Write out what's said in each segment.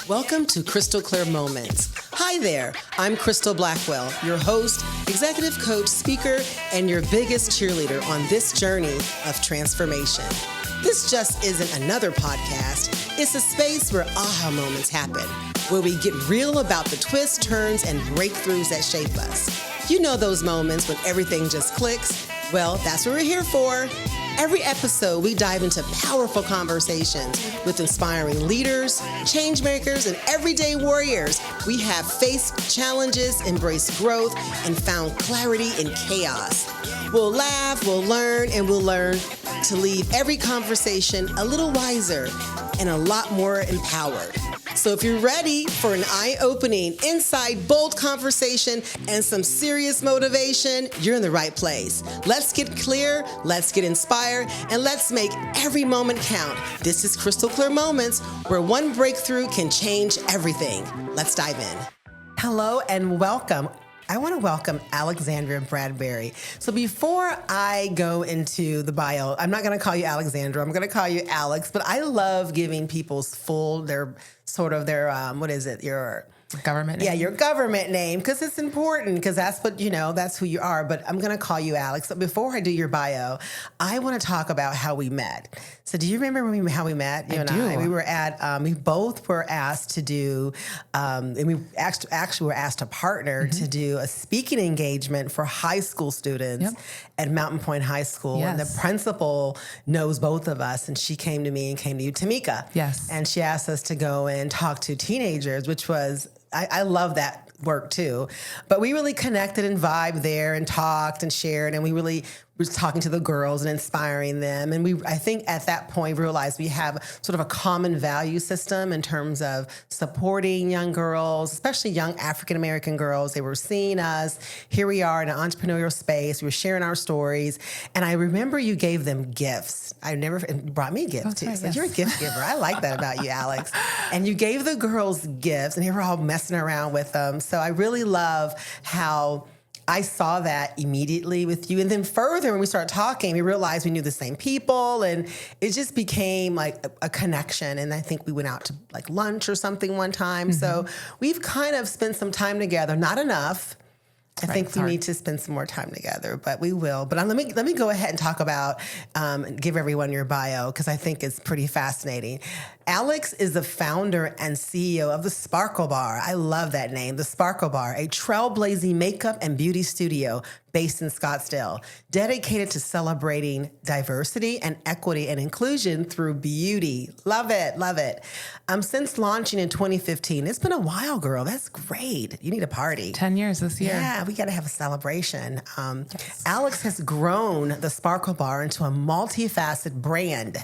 Welcome to Crystal Clear Moments. Hi there, I'm Crystal Blackwell, your host, executive coach, speaker, and your biggest cheerleader on this journey of transformation. This just isn't another podcast. It's a space where aha moments happen, where we get real about the twists, turns, and breakthroughs that shape us. You know those moments when everything just clicks? Well, that's what we're here for. Every episode, we dive into powerful conversations with inspiring leaders, change makers, and everyday warriors. We have faced challenges, embraced growth, and found clarity in chaos. We'll laugh, we'll learn, and we'll learn to leave every conversation a little wiser and a lot more empowered. So if you're ready for an eye-opening, inside, bold conversation and some serious motivation, you're in the right place. Let's get clear, let's get inspired, and let's make every moment count. This is Crystal Clear Moments, where one breakthrough can change everything. Let's dive in. Hello and welcome. I want to welcome Alexandra Bradberry. So before I go into the bio, I'm not going to call you Alexandra. I'm going to call you Alex. But I love giving people's your government name. Yeah, your government name, because it's important, because that's what, that's who you are. But I'm going to call you Alex. So before I do your bio, I want to talk about how we met. So do you remember how we met? You and I. We were at, we both were asked to do, and we actually were asked to partner to do a speaking engagement for high school students at Mountain Point High School. Yes. And the principal knows both of us, and she came to me and came to you, Tamika. Yes. And she asked us to go and talk to teenagers, which was, I love that work too. But we really connected and vibed there and talked and shared, and we really was talking to the girls and inspiring them. And I think at that point realized we have sort of a common value system in terms of supporting young girls, especially young African-American girls. They were seeing us. Here we are in an entrepreneurial space. We were sharing our stories. And I remember you gave them gifts. And brought me gifts too. Right, So yes. you're a gift giver. I like that about you, Alex. And you gave the girls gifts, and they were all messing around with them. So I really love how I saw that immediately with you. And then further, when we started talking, we realized we knew the same people, and it just became like a connection. And I think we went out to like lunch or something one time. So we've kind of spent some time together, not enough. I think we need to spend some more time together, but we will. But let me go ahead and talk about, give everyone your bio, because I think it's pretty fascinating. Alex is the founder and CEO of the Sparkle Bar. I love that name, the Sparkle Bar, a trailblazing makeup and beauty studio based in Scottsdale, dedicated to celebrating diversity and equity and inclusion through beauty. Love it, love it. Since launching in 2015, it's been a while, girl. That's great. You need a party. 10 years this year. Yeah, we got to have a celebration. Alex has grown the Sparkle Bar into a multi-faceted brand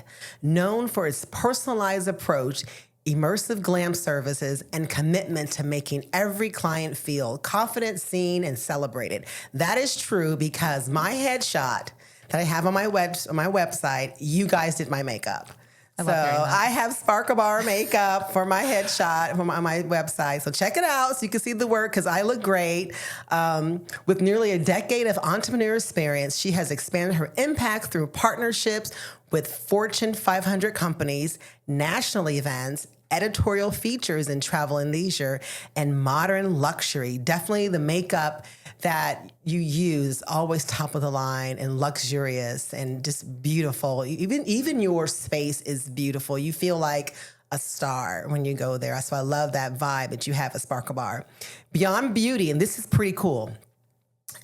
known for its personalized approach, immersive glam services, and commitment to making every client feel confident, seen, and celebrated. That is true because my headshot that I have on my website, you guys did my makeup. I have Sparkle Bar makeup for my headshot on my website. So check it out so you can see the work, because I look great. With nearly a decade of entrepreneur experience, she has expanded her impact through partnerships with Fortune 500 companies, national events, editorial features in travel and leisure, and modern luxury. Definitely the makeup that you use, always top of the line and luxurious and just beautiful. Even your space is beautiful. You feel like a star when you go there. So I love that vibe that you have at Sparkle Bar. Beyond beauty, and this is pretty cool,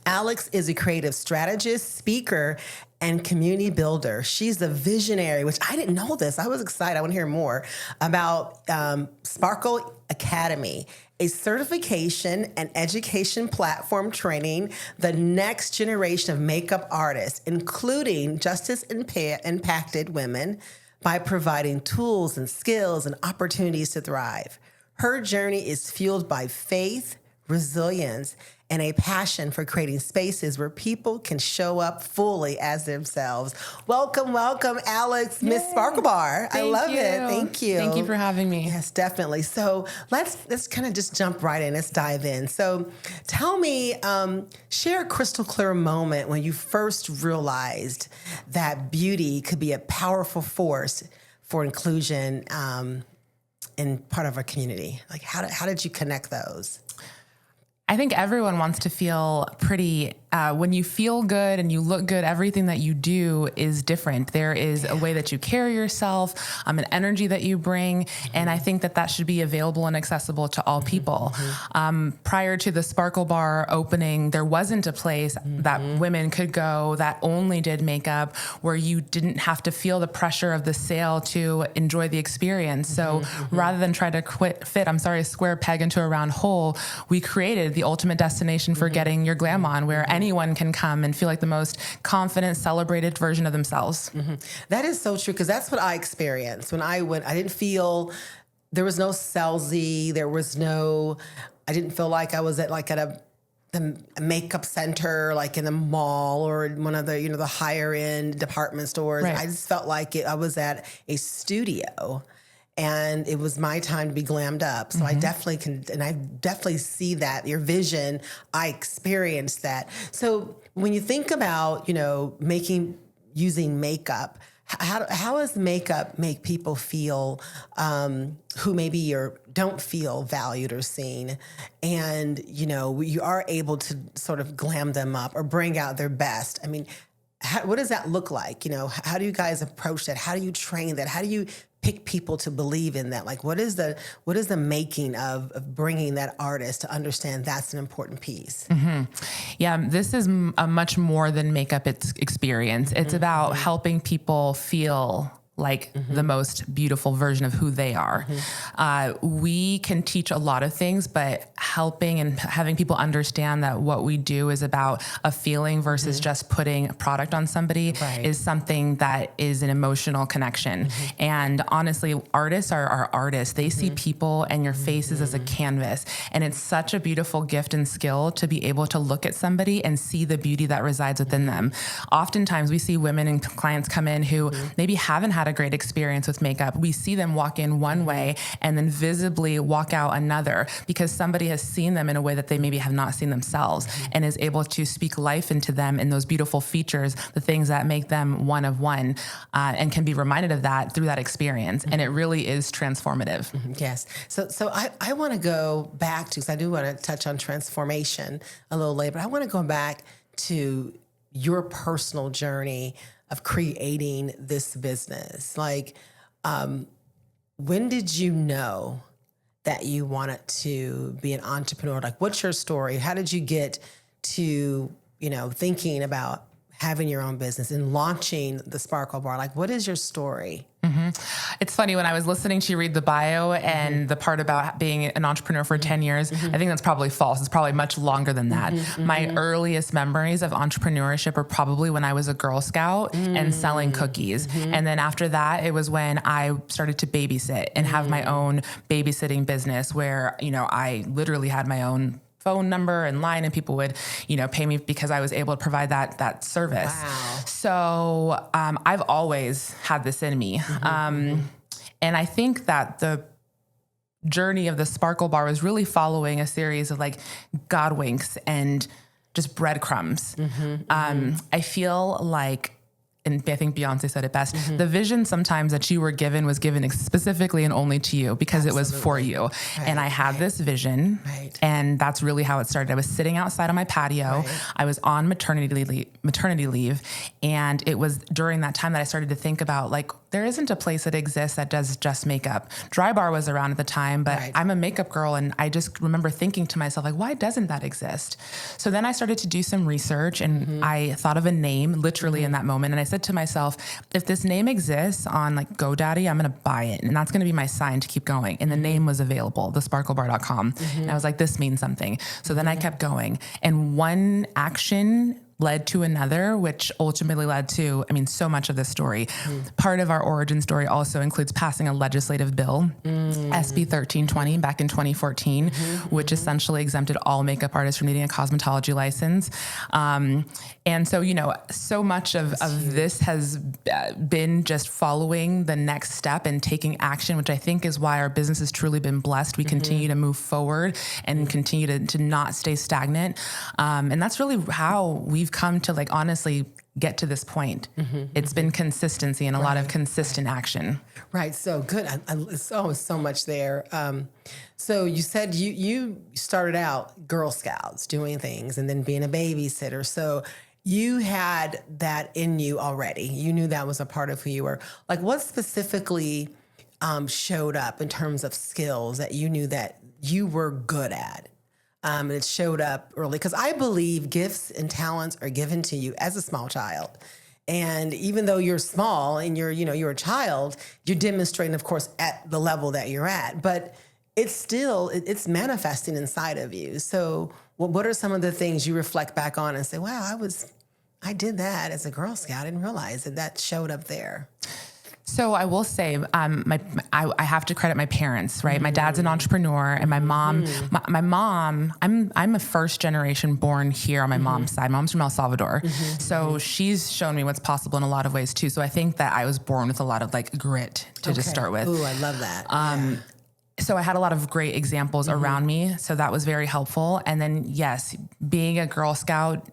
Alex is a creative strategist, speaker, and community builder. She's the visionary, which I didn't know this. I was excited. I want to hear more about Sparkle Academy, a certification and education platform training the next generation of makeup artists, including justice-impacted women, by providing tools and skills and opportunities to thrive. Her journey is fueled by faith, resilience, and a passion for creating spaces where people can show up fully as themselves. Welcome, welcome, Alex, Miss Sparkle Bar. I love it. Thank you. Thank you for having me. Yes, definitely. So let's kind of just jump right in. Let's dive in. So tell me, share a crystal clear moment when you first realized that beauty could be a powerful force for inclusion in part of our community? Like how did you connect those? I think everyone wants to feel pretty, when you feel good and you look good, everything that you do is different. There is a way that you carry yourself, an energy that you bring. And I think that should be available and accessible to all people. Prior to the Sparkle Bar opening, there wasn't a place that women could go that only did makeup, where you didn't have to feel the pressure of the sale to enjoy the experience. So rather than try to fit a square peg into a round hole, we created the ultimate destination for getting your glam on, where anyone can come and feel like the most confident, celebrated version of themselves. That is so true, because that's what I experienced when I went. I didn't feel, there was no salesy, I didn't feel like I was at the makeup center, like in the mall or one of the, the higher end department stores. Right. I just felt like I was at a studio. And it was my time to be glammed up. So I definitely see that, your vision, I experienced that. So when you think about, using makeup, how does makeup make people feel who maybe don't feel valued or seen? And, you are able to sort of glam them up or bring out their best. I mean, what does that look like? How do you guys approach that? How do you train that? How do you pick people to believe in that? Like, what is the making of bringing that artist to understand that's an important piece? Yeah, this is a much more than makeup experience. It's about helping people feel like the most beautiful version of who they are. We can teach a lot of things, but helping and having people understand that what we do is about a feeling versus just putting a product on somebody is something that is an emotional connection. And honestly, artists are artists. They see people and your faces as a canvas. And it's such a beautiful gift and skill to be able to look at somebody and see the beauty that resides within them. Oftentimes we see women and clients come in who maybe haven't had a great experience with makeup. We see them walk in one way and then visibly walk out another, because somebody has seen them in a way that they maybe have not seen themselves and is able to speak life into them in those beautiful features, the things that make them one of one, and can be reminded of that through that experience. And it really is transformative. Yes. So I want to go back to, because I do want to touch on transformation a little later, but I want to go back to your personal journey of creating this business. Like, when did you know that you wanted to be an entrepreneur? Like, what's your story? How did you get to, thinking about having your own business and launching the Sparkle Bar? Like, what is your story? It's funny, when I was listening to you read the bio and the part about being an entrepreneur for 10 years, I think that's probably false. It's probably much longer than that. My earliest memories of entrepreneurship are probably when I was a Girl Scout and selling cookies. And then after that, it was when I started to babysit and have my own babysitting business where, I literally had my own phone number and line, and people would, pay me because I was able to provide that service. Wow. So I've always had this in me. And I think that the journey of the Sparkle Bar was really following a series of God winks and just breadcrumbs. I feel like, and I think Beyonce said it best, the vision sometimes that you were given was given specifically and only to you because it was for you. Right. And I had this vision, and that's really how it started. I was sitting outside on my patio. I was on maternity leave. And it was during that time that I started to think about, there isn't a place that exists that does just makeup. Dry Bar was around at the time, but I'm a makeup girl, and I just remember thinking to myself, why doesn't that exist? So then I started to do some research, and I thought of a name literally in that moment. And I said to myself, if this name exists on GoDaddy, I'm going to buy it. And that's going to be my sign to keep going. And the name was available, thesparklebar.com. And I was like, this means something. So then I kept going. And one action led to another, which ultimately led to, so much of this story. Part of our origin story also includes passing a legislative bill, SB 1320, back in 2014, which essentially exempted all makeup artists from needing a cosmetology license. And so, so much of this has been just following the next step and taking action, which I think is why our business has truly been blessed. We continue to move forward and continue to not stay stagnant. And that's really how we've we've come to like honestly get to this point. It's been consistency and a lot of consistent action. Right. So good. So much there. So you said you started out Girl Scouts doing things and then being a babysitter. So you had that in you already. You knew that was a part of who you were. Like what specifically showed up in terms of skills that you knew that you were good at? And it showed up early because I believe gifts and talents are given to you as a small child. And even though you're small and you're a child, you're demonstrating, of course, at the level that you're at, but it's manifesting inside of you. So what are some of the things you reflect back on and say, wow, I did that as a Girl Scout. I didn't realize that showed up there. So I will say, I have to credit my parents, right? My dad's an entrepreneur, and my mom, I'm a first generation born here on my mom's side. Mom's from El Salvador. So she's shown me what's possible in a lot of ways too. So I think that I was born with a lot of like grit to just start with. Ooh, I love that. So I had a lot of great examples around me. So that was very helpful. And then yes, being a Girl Scout,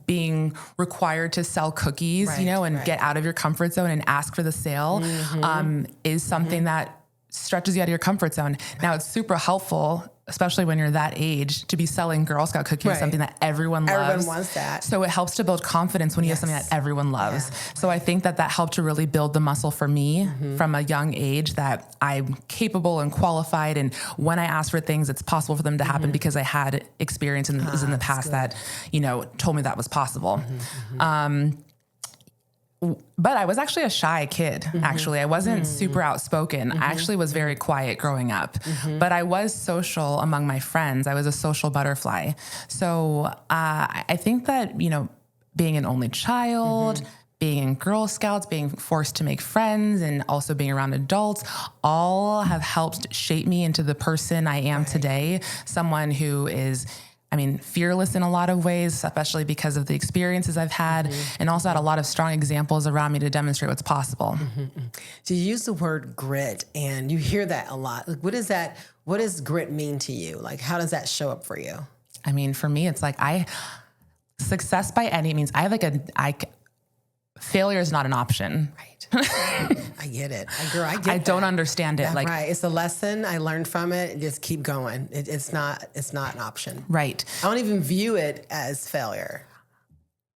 being required to sell cookies, and get out of your comfort zone and ask for the sale, is something that stretches you out of your comfort zone. Now it's super helpful, especially when you're that age, to be selling Girl Scout cookies, something that everyone loves. Everyone wants that. So it helps to build confidence when you have something that everyone loves. Yeah. So I think that helped to really build the muscle for me from a young age that I'm capable and qualified. And when I ask for things, it's possible for them to happen because I had experience in the past that, told me that was possible. But I was actually a shy kid, actually. I wasn't super outspoken. I actually was very quiet growing up. But I was social among my friends. I was a social butterfly. So I think that, being an only child, being in Girl Scouts, being forced to make friends, and also being around adults, all have helped shape me into the person I am today. Someone who is fearless in a lot of ways, especially because of the experiences I've had, and also had a lot of strong examples around me to demonstrate what's possible. So you use the word grit, and you hear that a lot. Like, what does grit mean to you? Like, how does that show up for you? For me, it's like success by any means. Failure is not an option. Right. I get it. I get I don't understand it. That's right. It's a lesson. I learned from it. Just keep going. It's not an option. Right. I don't even view it as failure.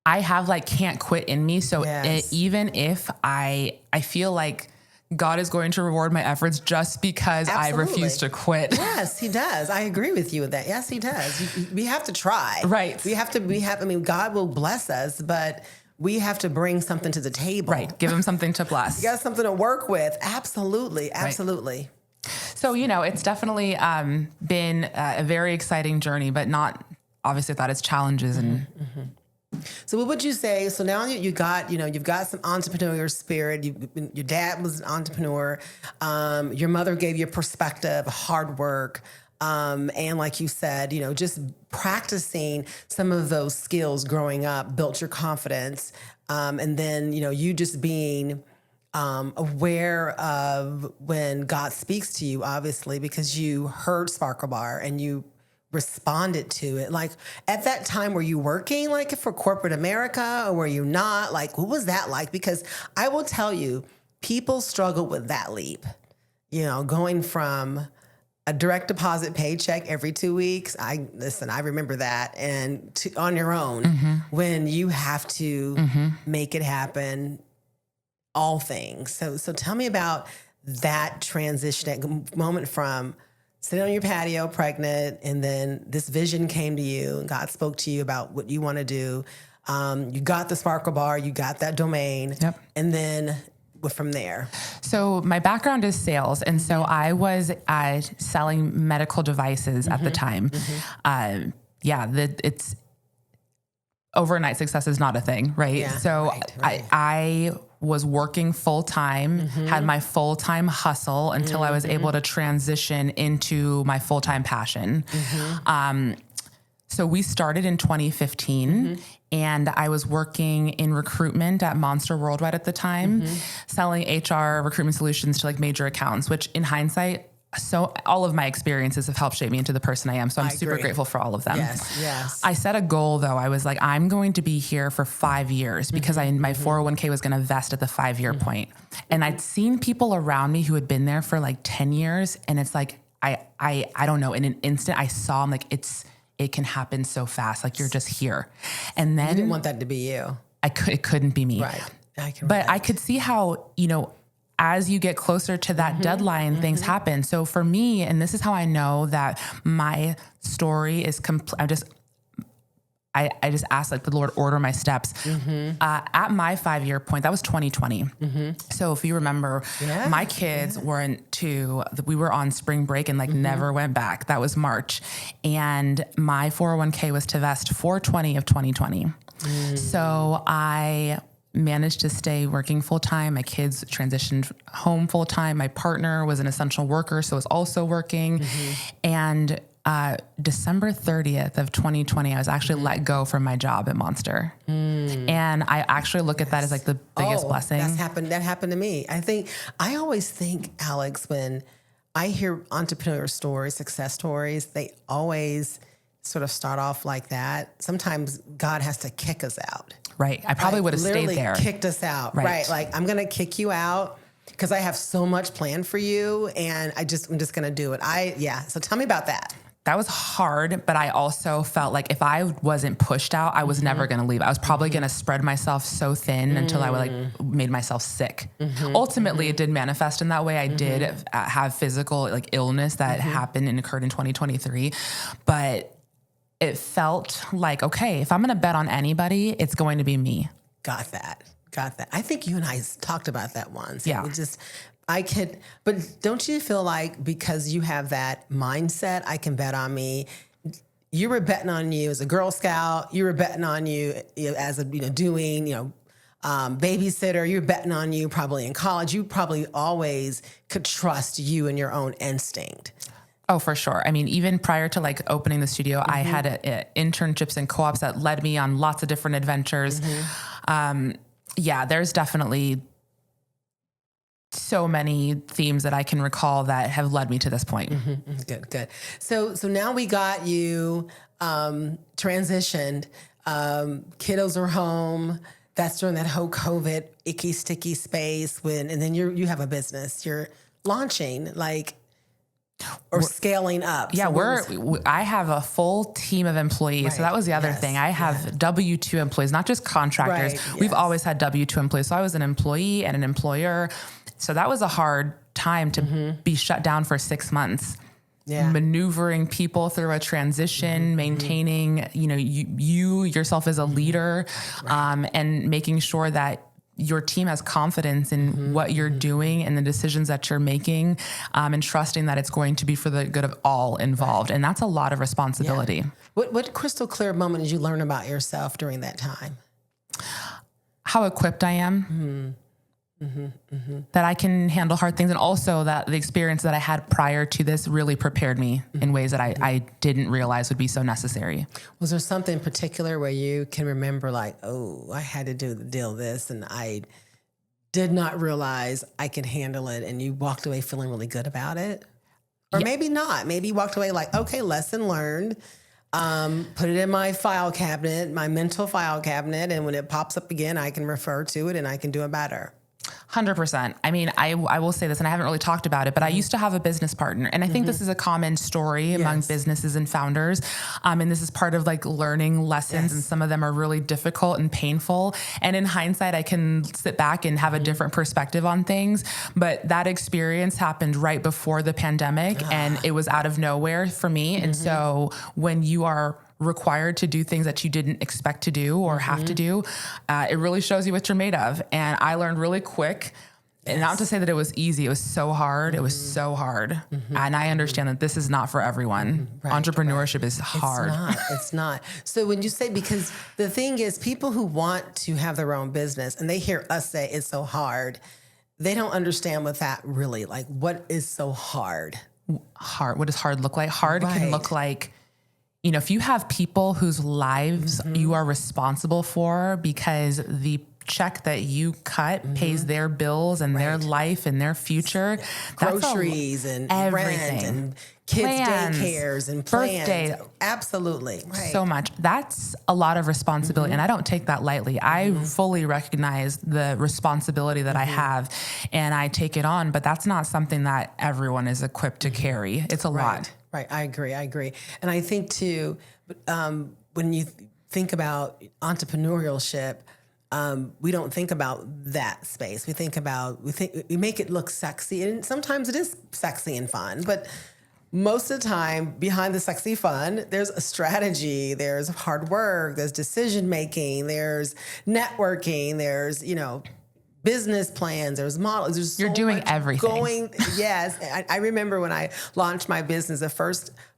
I have can't quit in me. So even if I feel like God is going to reward my efforts just because I refuse to quit. Yes, he does. I agree with you with that. Yes, he does. We have to try. Right. God will bless us, but we have to bring something to the table. Right. Give him something to bless. You got something to work with. Absolutely. Absolutely. Right. So, it's definitely been a very exciting journey, but not obviously without its challenges. And So what would you say? So now you've got some entrepreneurial spirit. Your dad was an entrepreneur. Your mother gave you perspective, hard work. And like you said, just practicing some of those skills growing up built your confidence. And then, you just being aware of when God speaks to you, obviously, because you heard Sparkle Bar and you responded to it. Like at that time, were you working for corporate America, or were you not? What was that like? Because I will tell you, people struggle with that leap, going from a direct deposit paycheck every 2 weeks. I remember that. And on your own, when you have to make it happen, all things. So tell me about that transition, that moment from sitting on your patio pregnant, and then this vision came to you and God spoke to you about what you want to do. You got the Sparkle Bar, you got that domain, and then from there? So my background is sales. And so I was selling medical devices at the time. It's overnight success is not a thing, right? Yeah, so right. I was working full time, had my full time hustle until I was able to transition into my full time passion. So we started in 2015 and I was working in recruitment at Monster Worldwide at the time, selling HR recruitment solutions to major accounts, which in hindsight, so all of my experiences have helped shape me into the person I am. So I'm super grateful for all of them. Yes. I set a goal though. I was like, I'm going to be here for 5 years because my 401k was going to vest at the 5-year point. And I'd seen people around me who had been there for like 10 years. And it's like, I don't know, in an instant I saw, I'm like, it can happen so fast. Like you're just here. And then You didn't want that to be you. it couldn't be me. Right. But I could see how, as you get closer to that deadline, things happen. So for me, and this is how I know that my story is complete. I just asked like the Lord order my steps. At my 5-year point, that was 2020. So if you remember, my kids we were on spring break and never went back. That was March. And my 401k was to vest 4/20 of 2020. So I managed to stay working full-time. My kids transitioned home full-time. My partner was an essential worker, so was also working. And December 30th of 2020, I was actually let go from my job at Monster. And I actually look at that as like the biggest blessing. That happened to me. I always think, Alex, when I hear entrepreneur stories, success stories, they always sort of start off like that. Sometimes God has to kick us out. Right. I probably would have stayed there. Kicked us out. Right. Like, I'm going to kick you out because I have so much planned for you and I'm just going to do it. So tell me about that. That was hard, but I also felt like if I wasn't pushed out, I was never going to leave. I was probably going to spread myself so thin until I made myself sick. Ultimately, it did manifest in that way. I did have physical illness that happened and occurred in 2023, but it felt like, okay, if I'm going to bet on anybody, it's going to be me. Got that. I think you and I talked about that once. Yeah. But don't you feel like because you have that mindset, I can bet on me. You were betting on you as a Girl Scout. You were betting on you as a, doing, babysitter. You were betting on you probably in college. You probably always could trust you and your own instinct. Oh, for sure. I mean, even prior to opening the studio, I had internships and co-ops that led me on lots of different adventures. There's definitely so many themes that I can recall that have led me to this point. Good. So now we got you transitioned. Kiddos are home. That's during that whole COVID icky sticky space and then you have a business. You're launching or scaling up. Yeah, I have a full team of employees. Right. So that was the other thing. I have W-2 employees, not just contractors. Right. We've always had W-2 employees. So I was an employee and an employer. So that was a hard time to be shut down for 6 months. Yeah. Maneuvering people through a transition, maintaining, you yourself as a leader, and making sure that your team has confidence in what you're doing and the decisions that you're making, and trusting that it's going to be for the good of all involved. And that's a lot of responsibility. Yeah. What crystal clear moment did you learn about yourself during that time? How equipped I am. That I can handle hard things. And also that the experience that I had prior to this really prepared me in ways that I didn't realize would be so necessary. Was there something particular where you can remember I had to deal with this and I did not realize I could handle it and you walked away feeling really good about it? Or maybe not. Maybe you walked away okay, lesson learned. Put it in my file cabinet, my mental file cabinet. And when it pops up again, I can refer to it and I can do it better. 100%. I mean, I will say this, and I haven't really talked about it, but I used to have a business partner. And I think this is a common story among businesses and founders. And this is part of learning lessons. And some of them are really difficult and painful. And in hindsight, I can sit back and have a different perspective on things. But that experience happened right before the pandemic and it was out of nowhere for me. And so when you are required to do things that you didn't expect to do or have to do, it really shows you what you're made of. And I learned really quick, and not to say that it was easy. It was so hard. It was so hard. And I understand that this is not for everyone. Entrepreneurship is hard. It's not. So when you say, because the thing is, people who want to have their own business and they hear us say it's so hard, they don't understand what that really, what is so hard? Hard. What does hard look like? Hard can look like, if you have people whose lives you are responsible for because the check that you cut pays their bills and their life and their future. Groceries and everything. Rent and kids' Plans, daycares and plans. birthday. Absolutely. Right. So much. That's a lot of responsibility. And I don't take that lightly. I fully recognize the responsibility that I have and I take it on, but that's not something that everyone is equipped to carry. It's a lot. Right. I agree. And I think too, when you think about entrepreneurship, we don't think about that space. We make it look sexy, and sometimes it is sexy and fun, but most of the time behind the sexy fun, there's a strategy, there's hard work, there's decision making, there's networking, there's, business plans, there's models. There's You're doing everything. Yes. I remember when I launched my business,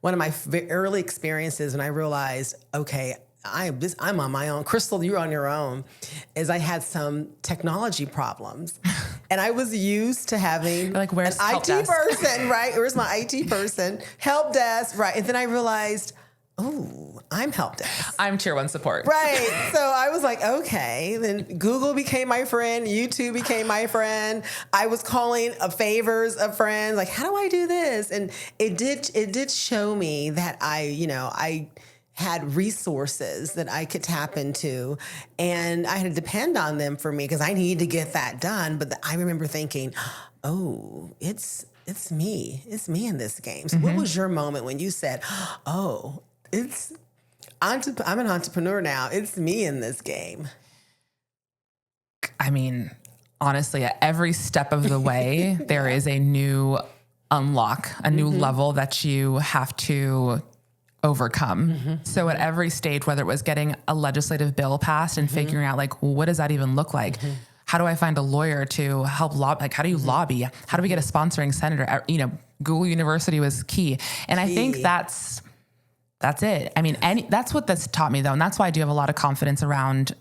one of my early experiences when I realized, okay, I'm on my own. Crystal, you're on your own. Is I had some technology problems, and I was used to having where's an help IT desk? person, right? Where's my IT person? Help desk, right? And then I realized, oh, I'm help desk. I'm tier 1 support. Right. So I was like, okay. Then Google became my friend. YouTube became my friend. I was calling favors of friends. Like, how do I do this? And it did show me that I had resources that I could tap into, and I had to depend on them for me because I needed to get that done. But I remember thinking, oh, it's me. It's me in this game. So what was your moment when you said, oh, I'm an entrepreneur now. It's me in this game. I mean, honestly, at every step of the way, there is a new unlock, a new level that you have to overcome. So at every stage, whether it was getting a legislative bill passed and figuring out what does that even look like? How do I find a lawyer to help lobby? How do you lobby? How do we get a sponsoring senator? Google University was key. And I think that's it. I mean, that's what that's taught me though. And that's why I do have a lot of confidence around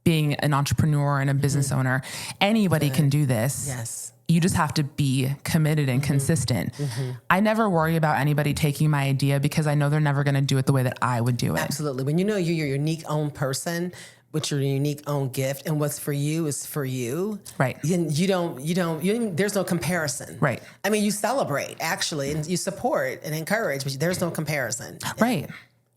being an entrepreneur and a business owner. Anybody can do this. Yes. You just have to be committed and consistent. I never worry about anybody taking my idea because I know they're never going to do it the way that I would do it. Absolutely. When you're your unique own person, with your unique own gift, and what's for you is for you. Right. There's no comparison. Right. I mean, you celebrate actually, and you support and encourage, but there's no comparison. Right.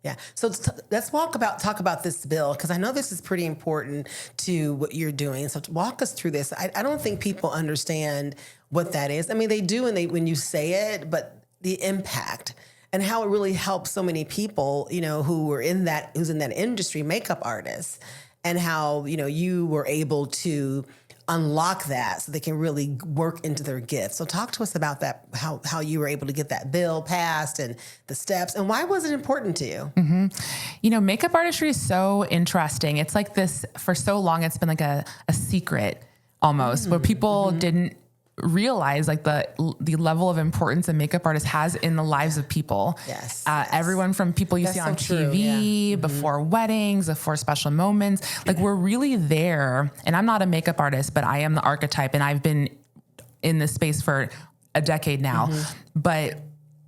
Yeah. So let's talk about this bill, because I know this is pretty important to what you're doing. So walk us through this. I don't think people understand what that is. I mean, they do when you say it, but the impact and how it really helps so many people, who's in that industry, makeup artists, and how, you were able to unlock that so they can really work into their gifts. So talk to us about that, how you were able to get that bill passed and the steps, and why was it important to you? Makeup artistry is so interesting. It's like this, for so long, it's been like a secret almost, where people didn't realize the level of importance a makeup artist has in the lives of people. Yes. Everyone from people you see on TV, before weddings, before special moments, we're really there. And I'm not a makeup artist, but I am the archetype, and I've been in this space for a decade now, but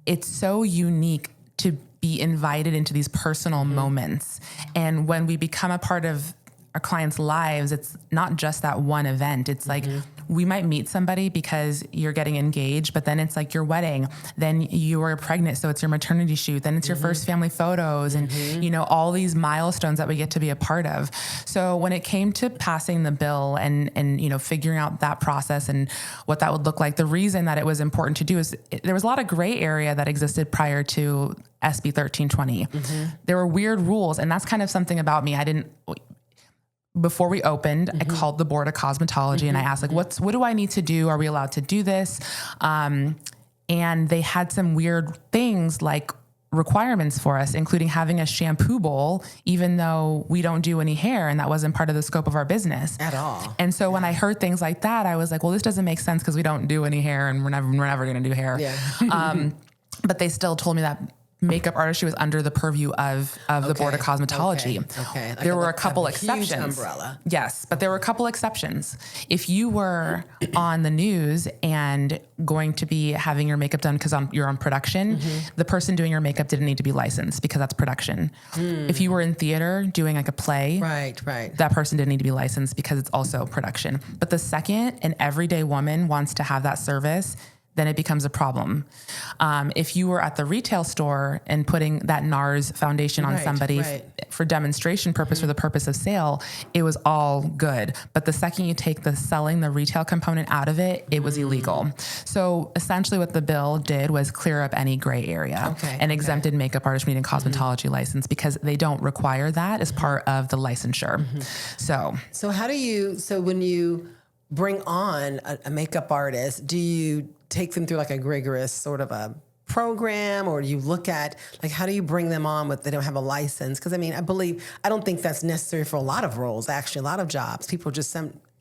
it's so unique to be invited into these personal moments. And when we become a part of our clients' lives, it's not just that one event. It's we might meet somebody because you're getting engaged, but then it's your wedding, then you are pregnant, so it's your maternity shoot, then it's your first family photos, and all these milestones that we get to be a part of. So when it came to passing the bill and figuring out that process and what that would look like, the reason that it was important to do is there was a lot of gray area that existed prior to SB 1320. There were weird rules, and that's kind of something about me. Before we opened, I called the board of cosmetology and I asked, what do I need to do? Are we allowed to do this? And they had some weird things like requirements for us, including having a shampoo bowl, even though we don't do any hair, and that wasn't part of the scope of our business at all. And so when I heard things like that, I was like, well, this doesn't make sense because we don't do any hair and we're never going to do hair. Yeah. But they still told me that makeup artistry was under the purview of the Board of Cosmetology. Okay. Like there were a couple huge exceptions. Umbrella. Yes, but there were a couple exceptions. If you were on the news and going to be having your makeup done because you're on production, the person doing your makeup didn't need to be licensed because that's production. If you were in theater doing like a play, right, that person didn't need to be licensed because it's also production. But the second an everyday woman wants to have that service, then it becomes a problem. If you were at the retail store and putting that NARS foundation on somebody for demonstration purpose, for the purpose of sale, it was all good. But the second you take the selling, the retail component out of it, it was illegal. So essentially what the bill did was clear up any gray area and exempted makeup artistry and cosmetology license because they don't require that as part of the licensure. So how do you, when you bring on a makeup artist, do you take them through like a rigorous sort of a program, or do you look at like how do you bring them on with they don't have a license? Because I don't think that's necessary for a lot of roles. Actually, a lot of jobs, people just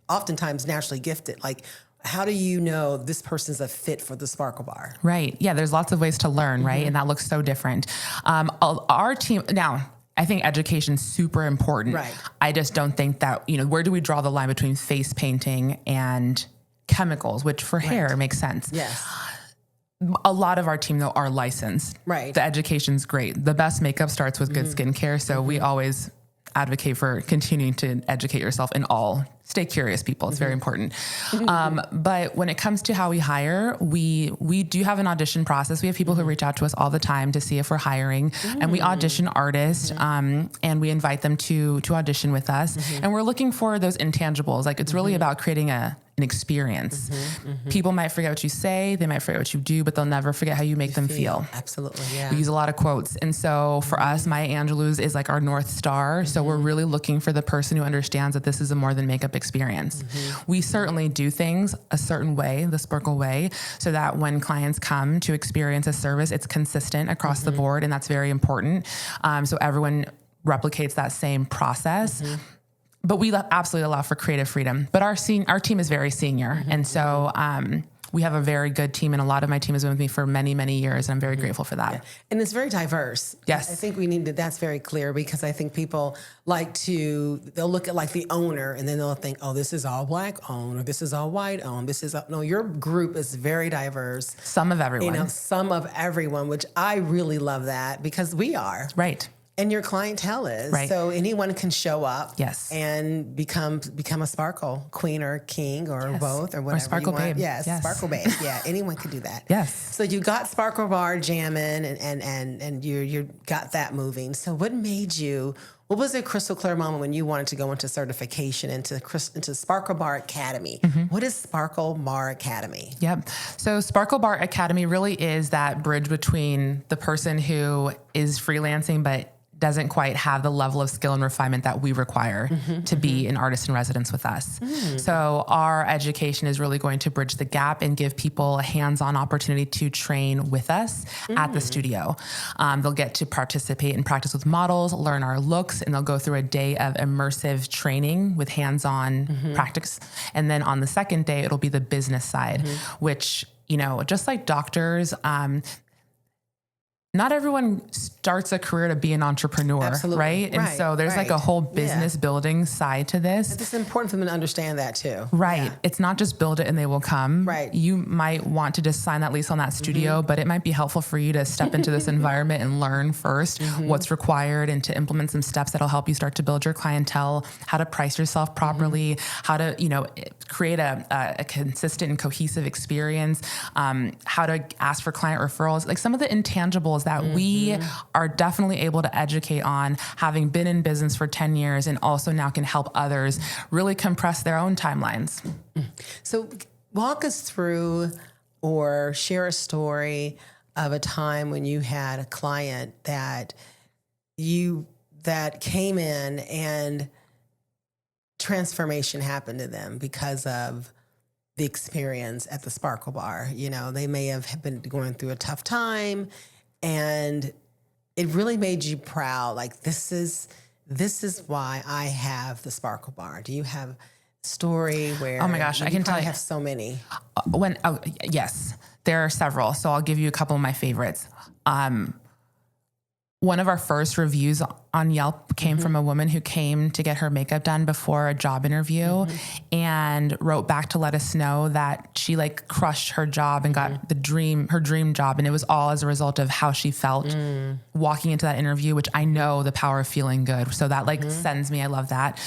oftentimes naturally gifted. Like, how do you know this person's a fit for the Sparkle Bar? Right. Yeah. There's lots of ways to learn, right? And that looks so different. Our team now. I think education's super important. Right. I just don't think that, where do we draw the line between face painting and chemicals, which for hair makes sense. Yes. A lot of our team, though, are licensed. Right. The education's great. The best makeup starts with good skincare. So we always advocate for continuing to educate yourself in all. Stay curious, people. It's very important. But when it comes to how we hire, we do have an audition process. We have people who reach out to us all the time to see if we're hiring, and we audition artists, and we invite them to audition with us. And we're looking for those intangibles. Like, it's really about creating an experience. People might forget what you say, they might forget what you do, but they'll never forget how you make them feel. Absolutely, yeah. We use a lot of quotes. And so for us, Maya Angelou's is like our North Star. So we're really looking for the person who understands that this is a more than makeup experience. We certainly do things a certain way, the Sparkle way, so that when clients come to experience a service, it's consistent across the board. And that's very important. So everyone replicates that same process. But we absolutely allow for creative freedom. But our team is very senior. And so we have a very good team. And a lot of my team has been with me for many, many years. And I'm very grateful for that. Yeah. And it's very diverse. Yes. I think that's very clear, because I think people they'll look at like the owner and then they'll think, oh, this is all Black owned, or this is all white owned. No, your group is very diverse. Some of everyone. Some of everyone, which I really love that, because we are. Right. And your clientele is. Right. So anyone can show up and become a Sparkle queen or king or both or whatever. Or Sparkle you want. babe. Yes, Sparkle babe. Yeah, anyone can do that. Yes. So you got Sparkle Bar jamming and you got that moving. So what was a crystal clear moment when you wanted to go into certification into Sparkle Bar Academy? What is Sparkle Bar Academy? Yep. So Sparkle Bar Academy really is that bridge between the person who is freelancing but doesn't quite have the level of skill and refinement that we require to be an artist in residence with us. So our education is really going to bridge the gap and give people a hands-on opportunity to train with us at the studio. They'll get to participate and practice with models, learn our looks, and they'll go through a day of immersive training with hands-on practice. And then on the second day, it'll be the business side, which, just like doctors, not everyone starts a career to be an entrepreneur, right? And so there's like a whole business building side to this. It's important for them to understand that too. Right. Yeah. It's not just build it and they will come. Right. You might want to just sign that lease on that studio, but it might be helpful for you to step into this environment and learn first what's required and to implement some steps that'll help you start to build your clientele, how to price yourself properly, how to, create a consistent and cohesive experience, how to ask for client referrals, like some of the intangibles that we are definitely able to educate on, having been in business for 10 years and also now can help others really compress their own timelines. So walk us through or share a story of a time when you had a client that came in and transformation happened to them because of the experience at the Sparkle Bar. They may have been going through a tough time, and it really made you proud. Like, this is why I have the Sparkle Bar. Do you have a story where? Oh my gosh, I can tell you. I have so many. Yes, there are several. So I'll give you a couple of my favorites. one of our first reviews on Yelp came from a woman who came to get her makeup done before a job interview and wrote back to let us know that she like crushed her job and got her dream job. And it was all as a result of how she felt walking into that interview, which I know the power of feeling good. So that like sends me, I love that.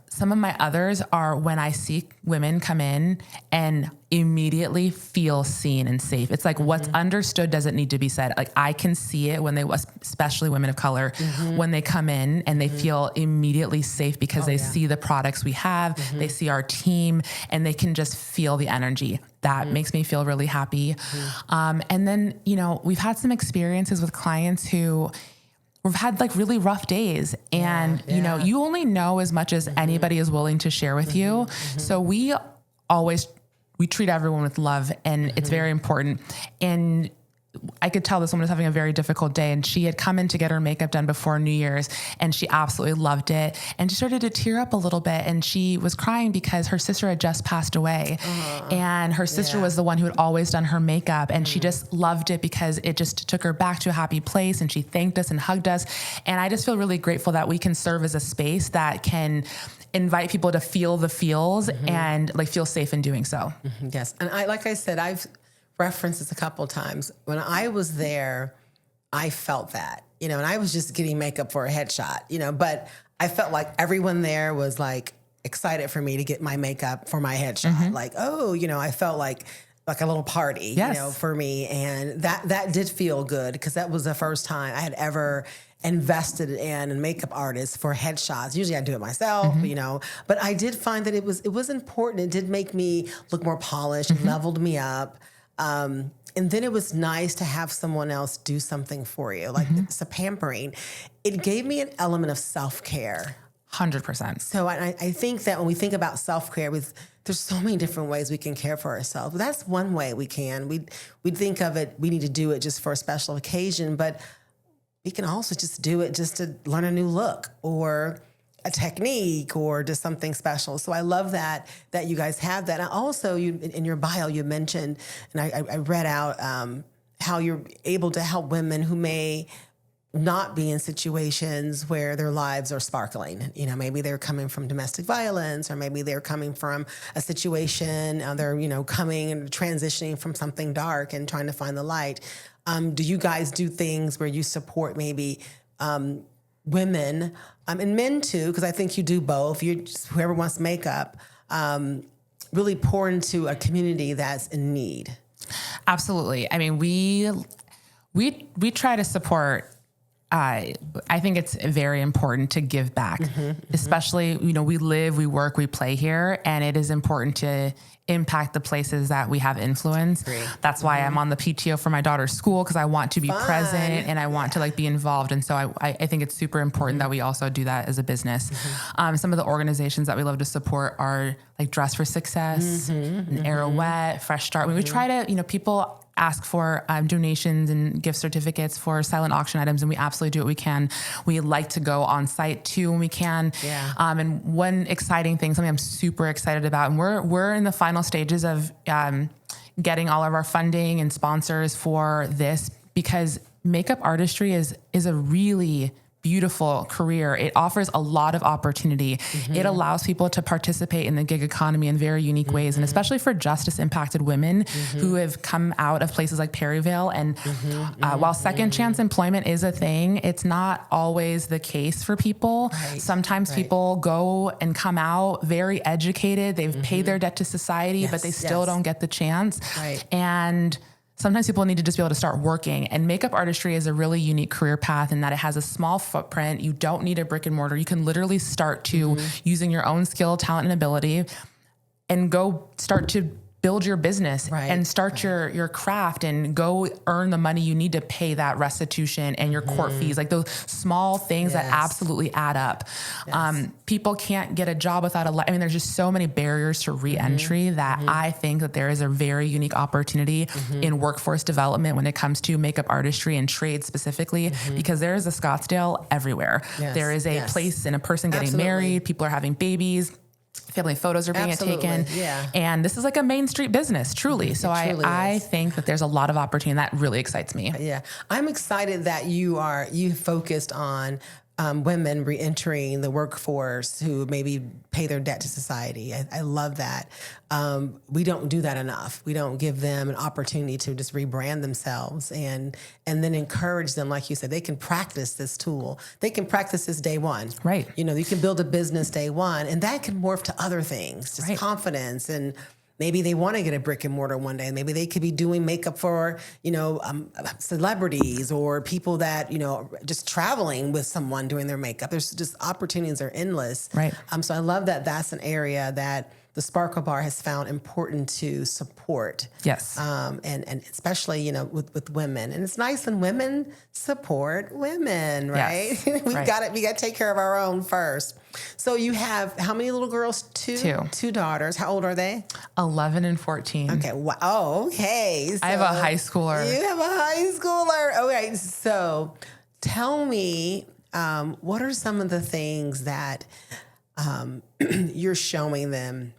Some of my others are when I see women come in and immediately feel seen and safe. It's like what's understood doesn't need to be said. Like I can see it when especially women of color, when they come in and they feel immediately safe because they see the products we have, they see our team, and they can just feel the energy. That makes me feel really happy. And then, you know, we've had some experiences with clients who we've had like really rough days and, you know, you only know as much as anybody is willing to share with you. So we treat everyone with love and it's very important. And I could tell this woman was having a very difficult day and she had come in to get her makeup done before New Year's and she absolutely loved it. And she started to tear up a little bit and she was crying because her sister had just passed away and her sister was the one who had always done her makeup and she just loved it because it just took her back to a happy place and she thanked us and hugged us. And I just feel really grateful that we can serve as a space that can invite people to feel the feels and like feel safe in doing so. Yes. And like I said, I've referenced this a couple of times. When I was there, I felt that, you know, and I was just getting makeup for a headshot, you know, but I felt like everyone there was like excited for me to get my makeup for my headshot. Like, oh, you know, I felt like a little party, you know, for me. And that did feel good because that was the first time I had ever invested in a makeup artist for headshots. Usually I do it myself, you know, but I did find that it was important. It did make me look more polished, it leveled me up. And then it was nice to have someone else do something for you. Like it's a pampering. It gave me an element of self-care. 100%. So I think that when we think about self-care, there's so many different ways we can care for ourselves. That's one way we can. We think of it, we need to do it just for a special occasion, but we can also just do it just to learn a new look or a technique or just something special. So I love that you guys have that. And also, in your bio, you mentioned, and I read out how you're able to help women who may not be in situations where their lives are sparkling. You know, maybe they're coming from domestic violence, or maybe they're coming from a situation, they're, you know, coming and transitioning from something dark and trying to find the light. Do you guys do things where you support maybe women and men too? Because I think you do both. You just, whoever wants makeup, really pour into a community that's in need. Absolutely. I mean, we try to support. I think it's very important to give back, especially, you know, we live, we work, we play here, and it is important to impact the places that we have influence. That's why I'm on the PTO for my daughter's school, because I want to be present and I want to like be involved. And so I think it's super important that we also do that as a business. Some of the organizations that we love to support are like Dress for Success, Arrowette, Fresh Start. We try to, you know, people ask for donations and gift certificates for silent auction items, and we absolutely do what we can. We like to go on site too when we can. And one exciting thing, something I'm super excited about, and we're in the final stages of getting all of our funding and sponsors for this, because makeup artistry is a really beautiful career. It offers a lot of opportunity. It allows people to participate in the gig economy in very unique ways, and especially for justice impacted women who have come out of places like Perryville. And while second chance employment is a thing, it's not always the case for people. Sometimes people go and come out very educated. They've paid their debt to society, but they still don't get the chance. And sometimes people need to just be able to start working, and makeup artistry is a really unique career path in that it has a small footprint. You don't need a brick and mortar. You can literally start to using your own skill, talent, and ability and go start to build your business and start your craft and go earn the money you need to pay that restitution and your court fees, like those small things that absolutely add up. People can't get a job without I mean, there's just so many barriers to re-entry that I think that there is a very unique opportunity in workforce development when it comes to makeup artistry and trade specifically, because there is a Scottsdale everywhere. There is a place and a person getting married. People are having babies. family photos are being Absolutely, taken. yeah. And this is like a Main Street business, truly. So truly I is. think that there's a lot of opportunity, and that really excites me. Yeah. I'm excited that you focused on women reentering the workforce who maybe pay their debt to society. I love that. We don't do that enough. We don't give them an opportunity to just rebrand themselves and then encourage them. Like you said, they can practice this tool. They can practice this day one. Right. You know, you can build a business day one, and that can morph to other things, just Right. confidence. And maybe they want to get a brick and mortar one day. Maybe they could be doing makeup for, celebrities or people that, just traveling with someone doing their makeup. There's just opportunities are endless. Right. So I love that that's an area that the Sparkle Bar has found important to support. Yes. And especially, with women. And it's nice when women support women, right? Yes. we Right. got to take care of our own first. So you have how many little girls? Two daughters. How old are they? 11 and 14. Okay. Wow. Oh, okay. So I have a high schooler. You have a high schooler. Okay. So tell me, what are some of the things that you're showing them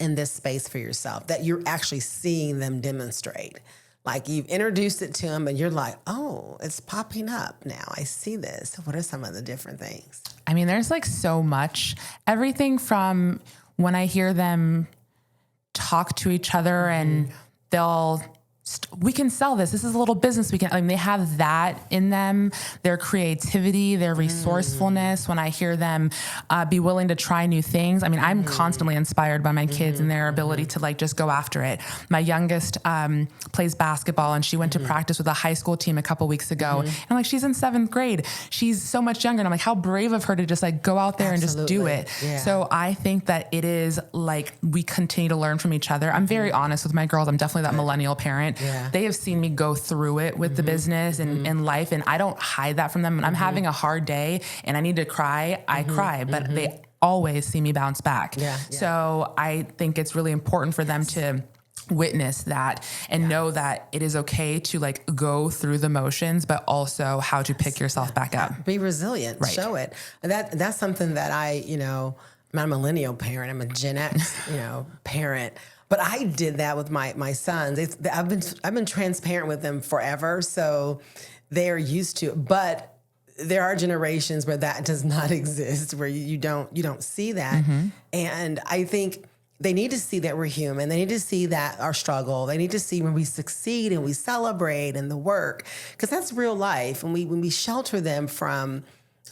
in this space for yourself that you're actually seeing them demonstrate? Like you've introduced it to them and you're like, oh, it's popping up now. I see this. What are some of the different things? I mean, there's like so much. Everything from when I hear them talk to each other and we can sell this. This is a little business. They have that in them, their creativity, their resourcefulness. When I hear them be willing to try new things. I mean, I'm constantly inspired by my kids and their ability to like just go after it. My youngest plays basketball and she went to practice with a high school team a couple weeks ago. And I'm like, she's in 7th grade. She's so much younger. And I'm like, how brave of her to just like go out there and just do it. Yeah. So I think that it is like, we continue to learn from each other. I'm very honest with my girls. I'm definitely that millennial parent. Yeah. They have seen me go through it with the business and life, and I don't hide that from them. When I'm having a hard day and I need to cry, I cry, but they always see me bounce back. Yeah. So I think it's really important for them to witness that and know that it is okay to like go through the motions, but also how to pick yourself back up. Be resilient. Right. Show it. That's something that I'm a millennial parent. I'm a Gen X, parent. But I did that with my sons. I've been transparent with them forever, so they're used to it. But there are generations where that does not exist, where you don't see that. And I think they need to see that we're human. They need to see that our struggle. They need to see when we succeed and we celebrate and the work, because that's real life. And when we shelter them from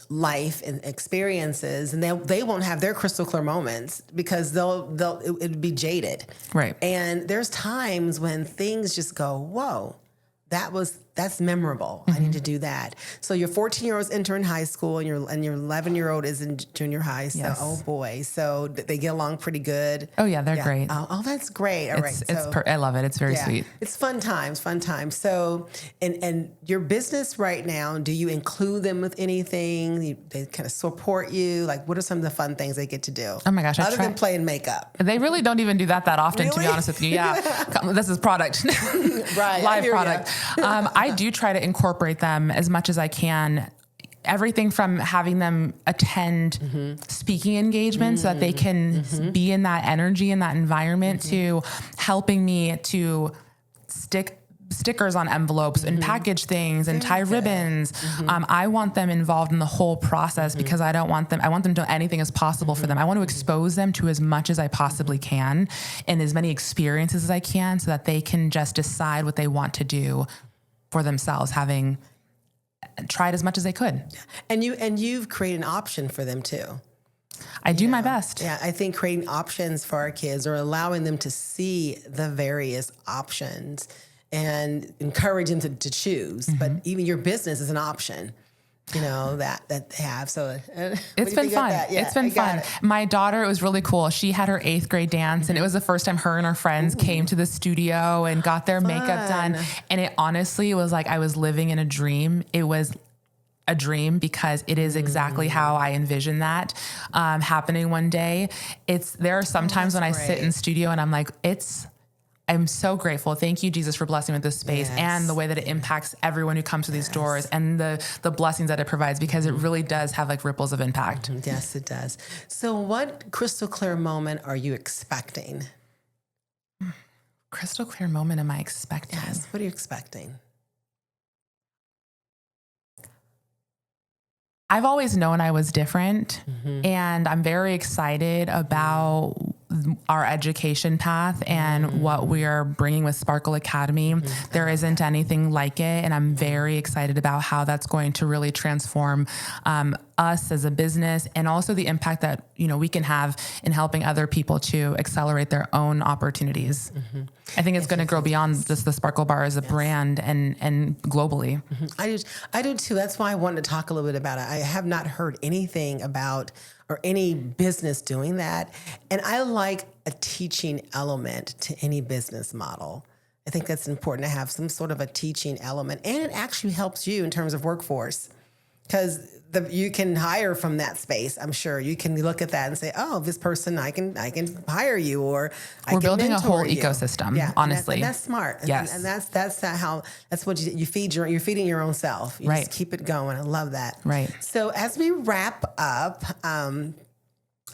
life and experiences, and they won't have their crystal clear moments because it'd be jaded. Right. And there's times when things just go, whoa, that's memorable. I need to do that. So your 14-year-old's entering high school and your 11-year-old is in junior high. So, Yes. oh boy. So they get along pretty good. Oh yeah, they're great. Oh, that's great. All right. I love it. It's very sweet. It's fun times. So, and your business right now, do you include them with anything? They kind of support you? Like, what are some of the fun things they get to do? Oh my gosh. Other than playing makeup. They really don't even do that often, to be Really? honest with you. Yeah. This is product. Right. I Live hear product. I do try to incorporate them as much as I can. Everything from having them attend speaking engagements so that they can be in that energy, in that environment, to helping me to stickers on envelopes and package things and tie ribbons. I want them involved in the whole process because I want them to do anything as possible for them. I want to expose them to as much as I possibly can and as many experiences as I can so that they can just decide what they want to do for themselves, having tried as much as they could. And you've created an option for them too. I do my best. Yeah, I think creating options for our kids or allowing them to see the various options and encourage them to choose. But even your business is an option, that they have. So it's been fun. Yeah, it's been fun. My daughter, it was really cool. She had her 8th grade dance and it was the first time her and her friends came to the studio and got their makeup done. And it honestly was like I was living in a dream. It was a dream because it is exactly how I envision that happening one day. There are some times when I sit in studio and I'm like, I'm so grateful. Thank you, Jesus, for blessing me with this space and the way that it impacts everyone who comes to these doors and the blessings that it provides, because it really does have like ripples of impact. Yes, it does. So what crystal clear moment are you expecting? Crystal clear moment am I expecting? Yes. What are you expecting? I've always known I was different, and I'm very excited about our education path and what we are bringing with Sparkle Academy. There isn't anything like it, and I'm very excited about how that's going to really transform us as a business, and also the impact that we can have in helping other people to accelerate their own opportunities. I think it's going to grow beyond just the Sparkle Bar as a brand and globally. I do too. That's why I wanted to talk a little bit about it. I have not heard anything about or any business doing that. And I like a teaching element to any business model. I think that's important to have some sort of a teaching element. And it actually helps you in terms of workforce, because you can hire from that space. I'm sure you can look at that and say, "Oh, this person, I can hire you," or we're building a whole ecosystem. Yeah, honestly, and that's smart. Yes, and that's what you feed you're feeding your own self. You just keep it going. I love that. Right. So as we wrap up,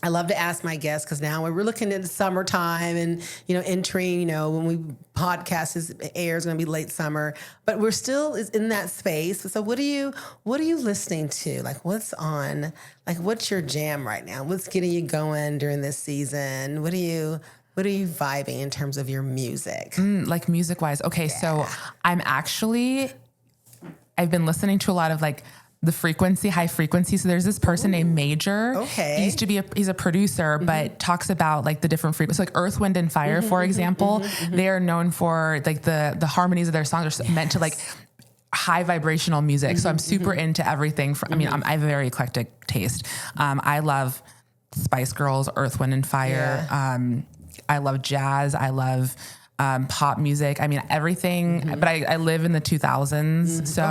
I love to ask my guests, because now we're looking at the summertime and, entering, when we podcast airs going to be late summer, but we're still in that space. So what are you listening to? Like, what's on, like, what's your jam right now? What's getting you going during this season? What are you vibing in terms of your music? Like music wise. Okay. So I've been listening to a lot of like the high frequency. So there's this person named Major. Okay. He used to be he's a producer, but talks about like the different frequencies, like Earth, Wind, and Fire, for example. They are known for like the harmonies of their songs are meant to like high vibrational music. So I'm super into everything. I have a very eclectic taste. I love Spice Girls, Earth, Wind, and Fire. Yeah. I love jazz. I love pop music. I mean, everything, but I live in the 2000s. So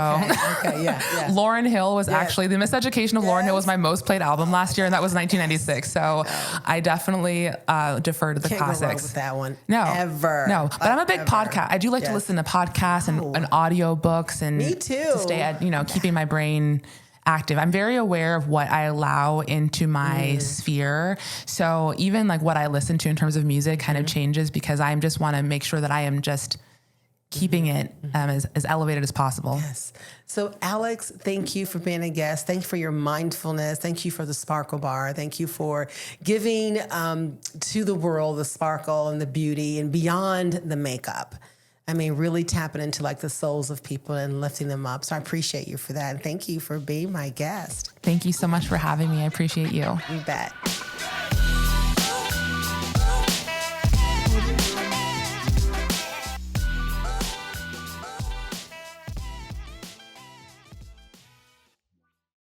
Yeah. Lauryn Hill was actually, the Miseducation of Lauryn Hill was my most played album last year, and that was 1996. So I definitely defer to the Can't classics. go wrong with that one. No. Ever. No, but I'm a big podcast. I do like to listen to podcasts and audio books, and me too. To stay at, keeping my brain active. I'm very aware of what I allow into my sphere. So even like what I listen to in terms of music kind of changes, because I just want to make sure that I am just keeping it as elevated as possible. Yes. So Alex, thank you for being a guest. Thank you for your mindfulness. Thank you for the Sparkle Bar. Thank you for giving to the world the sparkle and the beauty and beyond the makeup. I mean, really tapping into like the souls of people and lifting them up. So I appreciate you for that. And thank you for being my guest. Thank you so much for having me. I appreciate you. You bet.